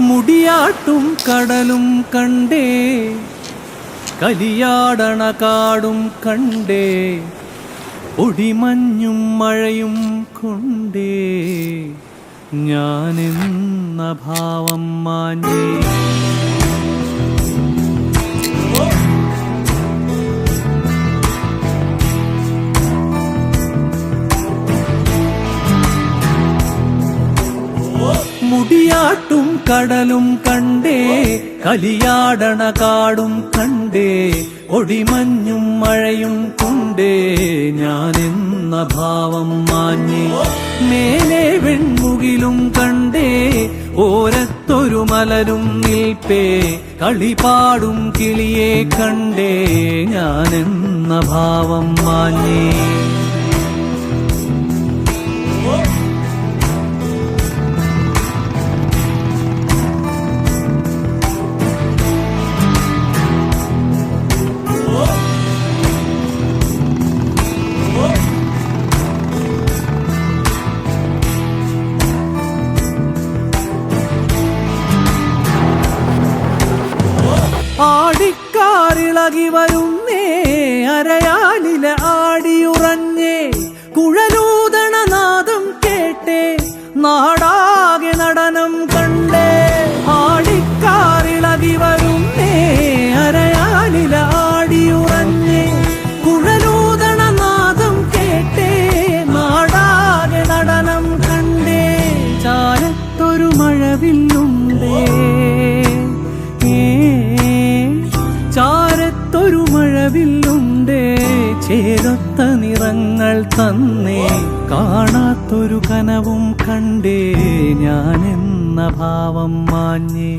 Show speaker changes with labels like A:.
A: മുടിയാട്ടും കടലും കണ്ടേ, കലിയാടണ കാടും കണ്ടേ, ഒടിമഞ്ഞും മഴയും കൊണ്ടേ ഞാനെന്ന ഭാവം മാഞ്ഞേ. മുടിയാട്ടും കടലും കണ്ടേ, കലിയാടണ കാടും കണ്ടേ, ഒടിമഞ്ഞും മഴയും കൊണ്ടേ ഞാനെന്ന ഭാവം മാഞ്ഞേ. മേലെ വെൺമുകിലും കണ്ടേ, ഓരത്തൊരു മലരും നിൽപ്പേ, കളിപാടും കിളിയെ കണ്ടേ ഞാനെന്ന ഭാവം മാഞ്ഞേ. ആടിക്കാറിളകി വരുന്നേ, അരയാലിലെ ആടിയുറഞ്ഞേ, കുഴലൂതണ നാദം കേട്ടേ, നാടാകെ നടനം കണ്ടേ. ആടിക്കാറിളകി വരുന്നേ, അരയാലിലെ ആടിയുറഞ്ഞേ, കുഴലൂതണ നാദം കേട്ടേ, നാടാകെ നടനം കണ്ടേ. ചാരത്തൊരു മഴവില്ലുണ്ടേ, ചാരത്തൊരു മഴവില്ലുണ്ടേ, ചേരൊത്ത നിറങ്ങൾ തന്നേ, കാണാത്തൊരു കനവും കണ്ടേ ഞാനെന്ന ഭാവം മാഞ്ഞേ.